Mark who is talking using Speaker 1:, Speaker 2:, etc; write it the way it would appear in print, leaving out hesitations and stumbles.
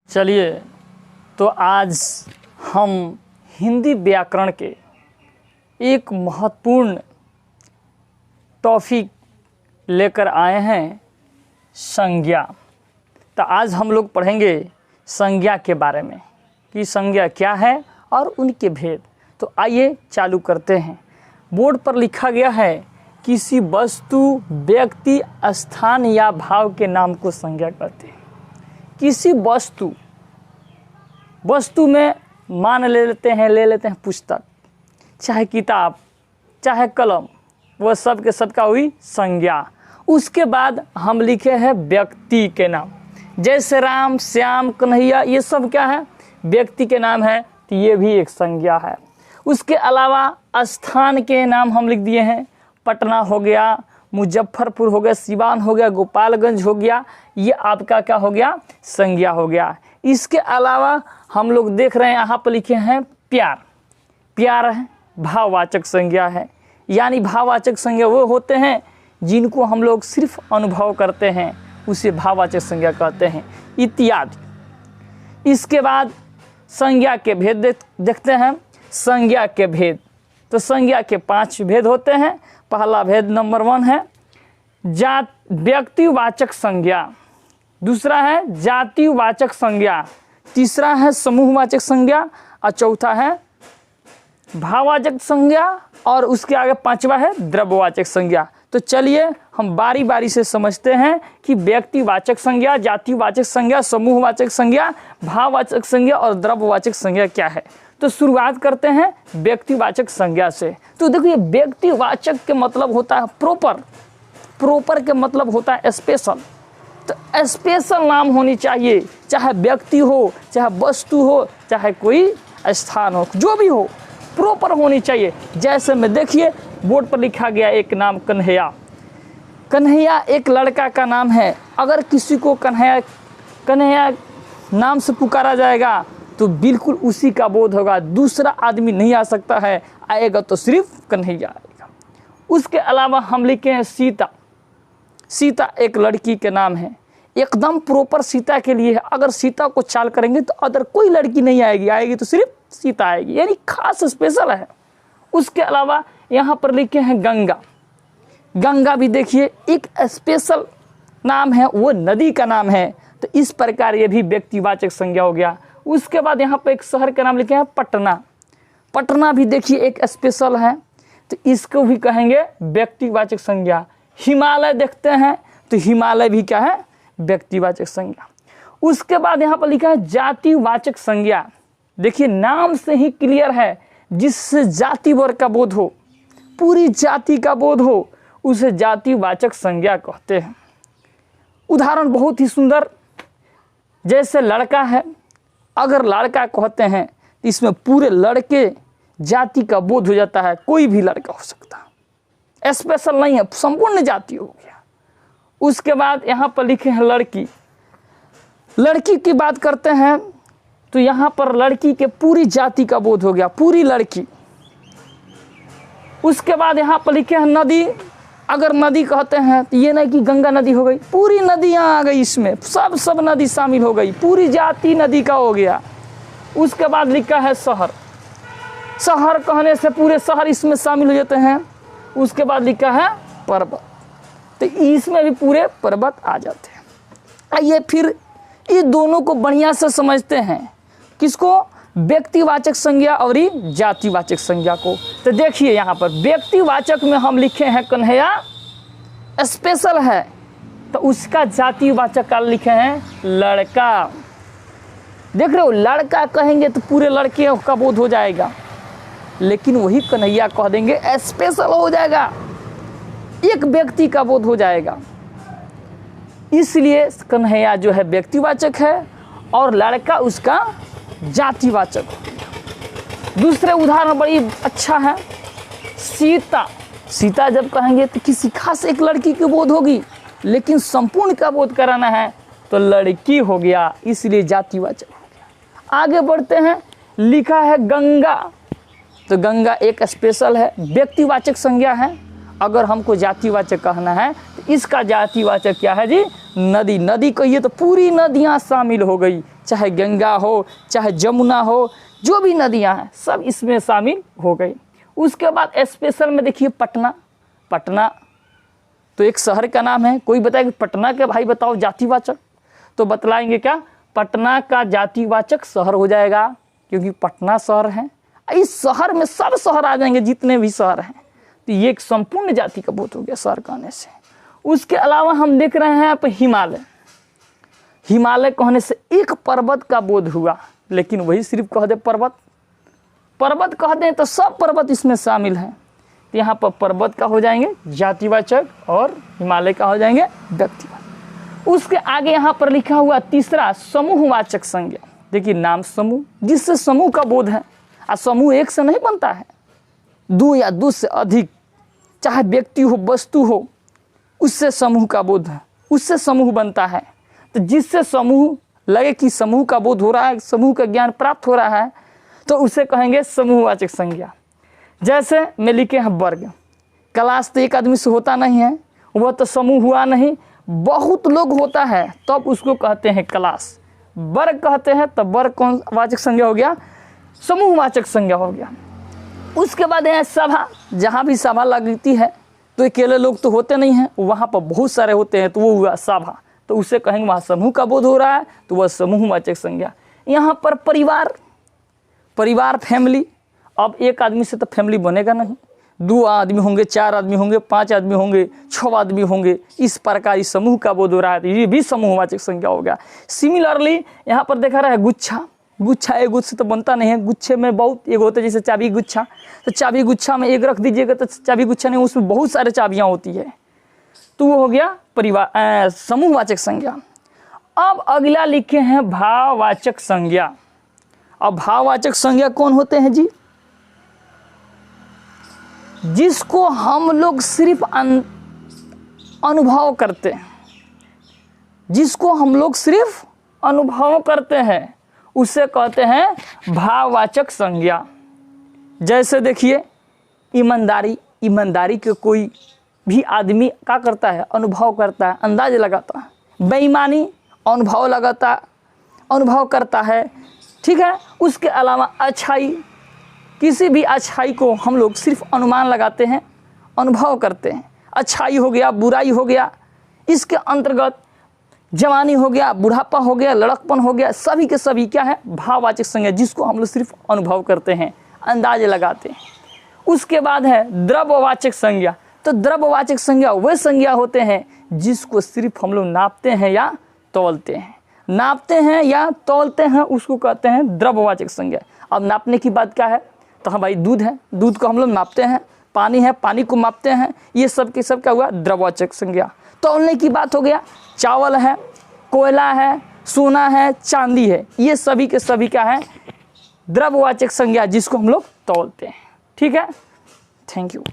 Speaker 1: चलिए, तो आज हम हिंदी व्याकरण के एक महत्वपूर्ण टॉपिक लेकर आए हैं, संज्ञा। तो आज हम लोग पढ़ेंगे संज्ञा के बारे में कि संज्ञा क्या है और उनके भेद। तो आइए चालू करते हैं। बोर्ड पर लिखा गया है, किसी वस्तु, व्यक्ति, स्थान या भाव के नाम को संज्ञा कहते हैं। किसी वस्तु में मान ले लेते हैं पुस्तक, चाहे किताब, चाहे कलम, वह सब के सब का हुई संज्ञा। उसके बाद हम लिखे हैं व्यक्ति के नाम, जैसे राम, श्याम, कन्हैया, ये सब क्या है? व्यक्ति के नाम है, तो ये भी एक संज्ञा है। उसके अलावा स्थान के नाम हम लिख दिए हैं, पटना हो गया, मुजफ्फरपुर हो गया, सिवान हो गया, गोपालगंज हो गया, ये आपका क्या हो गया? संज्ञा हो गया। इसके अलावा हम लोग देख रहे हैं यहाँ पर लिखे हैं प्यार। प्यार है भाववाचक संज्ञा है, यानी भाववाचक संज्ञा वो होते हैं जिनको हम लोग सिर्फ अनुभव करते हैं, उसे भाववाचक संज्ञा कहते हैं, इत्यादि। इसके बाद संज्ञा के भेद देखते हैं। संज्ञा के भेद, तो संज्ञा के 5 भेद होते हैं। पहला भेद नंबर 1 है व्यक्तिवाचक संज्ञा, दूसरा है जातिवाचक संज्ञा, तीसरा है समूहवाचक संज्ञा और चौथा है भाववाचक संज्ञा, और उसके आगे 5वां है द्रव्यवाचक संज्ञा। तो चलिए हम बारी बारी से समझते हैं कि व्यक्तिवाचक संज्ञा, जातिवाचक संज्ञा, समूहवाचक संज्ञा, भाववाचक संज्ञा और द्रव्यवाचक संज्ञा क्या है। तो शुरुआत करते हैं व्यक्तिवाचक संज्ञा से। तो देखिए, व्यक्तिवाचक के मतलब होता है प्रॉपर के मतलब होता है स्पेशल। तो स्पेशल नाम होनी चाहिए, चाहे व्यक्ति हो, चाहे वस्तु हो, चाहे कोई स्थान हो, जो भी हो, प्रॉपर होनी चाहिए। जैसे में देखिए बोर्ड पर लिखा गया एक नाम कन्हैया। कन्हैया एक लड़का का नाम है। अगर किसी को कन्हैया नाम से पुकारा जाएगा तो बिल्कुल उसी का बोध होगा, दूसरा आदमी नहीं आ सकता है, आएगा तो सिर्फ कन्हैया आएगा। उसके अलावा हम लिखे हैं सीता। सीता एक लड़की के नाम है, एकदम प्रॉपर सीता के लिए है। अगर सीता को चाल करेंगे तो अदर कोई लड़की नहीं आएगी, आएगी तो सिर्फ सीता आएगी, यानी खास स्पेशल है। उसके अलावा यहाँ पर लिखे हैं गंगा। गंगा भी देखिए एक स्पेशल नाम है, वो नदी का नाम है। तो इस प्रकार ये भी व्यक्तिवाचक संज्ञा हो गया। उसके बाद यहाँ पर एक शहर का नाम लिखे हैं पटना। पटना भी देखिए एक स्पेशल है, तो इसको भी कहेंगे व्यक्तिवाचक संज्ञा। हिमालय देखते हैं तो हिमालय भी क्या है? व्यक्तिवाचक संज्ञा। उसके बाद यहाँ पर लिखा है जातिवाचक संज्ञा। देखिए नाम से ही क्लियर है, जिससे जाति वर्ग का बोध हो, पूरी जाति का बोध हो, उसे जातिवाचक संज्ञा कहते हैं। उदाहरण बहुत ही सुंदर, जैसे लड़का है, अगर लड़का कहते हैं तो इसमें पूरे लड़के जाति का बोध हो जाता है, कोई भी लड़का हो सकता है, स्पेशल नहीं है, संपूर्ण जाति हो गया। उसके बाद यहाँ पर लिखे हैं लड़की। लड़की की बात करते हैं तो यहाँ पर लड़की के पूरी जाति का बोध हो गया, पूरी लड़की। उसके बाद यहाँ पर लिखे हैं नदी। अगर नदी कहते हैं तो ये नहीं कि गंगा नदी हो गई, पूरी नदी यहाँ आ गई, इसमें सब नदी शामिल हो गई, पूरी जाति नदी का हो गया। उसके बाद लिखा है शहर। शहर कहने से पूरे शहर इसमें शामिल हो जाते हैं। उसके बाद लिखा है पर्वत, तो इसमें भी पूरे पर्वत आ जाते हैं। आइए फिर इस दोनों को बढ़िया से समझते हैं, किसको? व्यक्तिवाचक संज्ञा और जातिवाचक संज्ञा को। तो देखिए यहाँ पर व्यक्तिवाचक में हम लिखे हैं कन्हैया स्पेशल है, तो उसका जातिवाचक का लिखे हैं लड़का। देख रहे हो, लड़का कहेंगे तो पूरे लड़के का बोध हो जाएगा, लेकिन वही कन्हैया कह देंगे स्पेशल हो जाएगा, एक व्यक्ति का बोध हो जाएगा। इसलिए कन्हैया जो है व्यक्तिवाचक है और लड़का उसका जातिवाचक हो गया। दूसरे उदाहरण बड़ी अच्छा है, सीता। सीता जब कहेंगे तो किसी खास एक लड़की की बोध होगी, लेकिन संपूर्ण का बोध कराना है तो लड़की हो गया, इसलिए जातिवाचक हो गया। आगे बढ़ते हैं, लिखा है गंगा। तो गंगा एक स्पेशल है, व्यक्तिवाचक संज्ञा है अगर हमको जातिवाचक कहना है तो इसका जातिवाचक क्या है जी? नदी। नदी कहिए तो पूरी नदियाँ शामिल हो गई, चाहे गंगा हो, चाहे जमुना हो, जो भी नदियाँ हैं सब इसमें शामिल हो गई। उसके बाद स्पेशल में देखिए पटना। पटना तो एक शहर का नाम है। कोई बताए कि पटना के भाई बताओ जातिवाचक, तो बतलाएंगे क्या? पटना का जातिवाचक शहर हो जाएगा, क्योंकि पटना शहर है। इस शहर में सब शहर आ जाएंगे जितने भी शहर हैं, तो ये एक संपूर्ण जाति का बोध हो गया शहर कहने से। उसके अलावा हम देख रहे हैं यहाँ पर हिमालय। हिमालय कहने से एक पर्वत का बोध हुआ, लेकिन वही सिर्फ कह दे पर्वत। पर्वत कह दें तो सब पर्वत इसमें शामिल हैं, तो यहाँ पर पर्वत का हो जाएंगे जातिवाचक और हिमालय का हो जाएंगे व्यक्तिवाचक। उसके आगे यहाँ पर लिखा हुआ तीसरा समूहवाचक संज्ञा। देखिए नाम समूह, जिससे समूह का बोध है। और समूह एक से नहीं बनता है, दो या दो से अधिक, चाहे व्यक्ति हो वस्तु हो, उससे समूह का बोध है, उससे समूह बनता है। तो जिससे समूह लगे कि समूह का बोध हो रहा है, समूह का ज्ञान प्राप्त हो रहा है, तो उसे कहेंगे समूहवाचक संज्ञा। जैसे में लिखे हैं वर्ग। क्लास तो एक आदमी से होता नहीं है, वह तो समूह हुआ नहीं, बहुत लोग होता है तब उसको कहते हैं क्लास। वर्ग कहते हैं तब वर्ग कौन वाचक संज्ञा हो गया? समूहवाचक संज्ञा हो गया। उसके बाद है सभा। जहाँ भी सभा लगती है तो अकेले लोग तो होते नहीं हैं, वहाँ पर बहुत सारे होते हैं, तो वो हुआ सभा, तो उसे कहेंगे वहाँ समूह का बोध हो रहा है, तो वह समूहवाचक संज्ञा। यहाँ पर परिवार, परिवार फैमिली। अब एक आदमी से तो फैमिली बनेगा नहीं, 2 आदमी होंगे, 4 आदमी होंगे, 5 आदमी होंगे, 6 आदमी होंगे, इस प्रकार इस समूह का बोध हो रहा है, तो ये भी समूहवाचक संज्ञा हो गया। सिमिलरली यहाँ पर देखा रहा है गुच्छा। गुच्छा एक गुच्छ से तो बनता नहीं है, गुच्छे में बहुत एक होता है, जैसे चाबी गुच्छा, तो चाबी गुच्छा में एक रख दीजिएगा तो चाबी गुच्छा नहीं, उसमें बहुत सारे चाबियाँ होती है, तो वो हो गया परिवार समूहवाचक संज्ञा। अब अगला लिखे हैं भाववाचक संज्ञा। अब भाववाचक संज्ञा कौन होते हैं जी? जिसको हम लोग सिर्फ अनुभव करते हैं, जिसको हम लोग सिर्फ अनुभव करते हैं, उसे कहते हैं भाववाचक संज्ञा। जैसे देखिए ईमानदारी। ईमानदारी के कोई भी आदमी क्या करता है? अनुभव करता है, अंदाज लगाता है। बेईमानी अनुभव करता है, ठीक है। उसके अलावा अच्छाई, किसी भी अच्छाई को हम लोग सिर्फ अनुमान लगाते हैं, अनुभव करते हैं। अच्छाई हो गया, बुराई हो गया, इसके अंतर्गत जवानी हो गया, बुढ़ापा हो गया, लड़कपन हो गया, सभी के सभी क्या है? भाववाचक संज्ञा, जिसको हम लोग सिर्फ अनुभव करते हैं, अंदाज लगाते हैं। उसके बाद है द्रव्यवाचक संज्ञा। तो द्रव्यवाचक संज्ञा वे संज्ञा होते हैं जिसको सिर्फ हम लोग नापते हैं या तौलते हैं। नापते हैं या तौलते हैं उसको कहते हैं द्रव्यवाचक संज्ञा। अब नापने की बात क्या है? तो हाँ भाई दूध है, दूध को हम लोग नापते हैं। पानी है, पानी को मापते हैं। ये सब के सब क्या हुआ? द्रव्यवाचक संज्ञा। तौलने की बात हो गया, चावल है, कोयला है, सोना है, चांदी है, ये सभी के सभी क्या है? द्रव्यवाचक संज्ञा, जिसको हम लोग तौलते हैं। ठीक है, थैंक यू।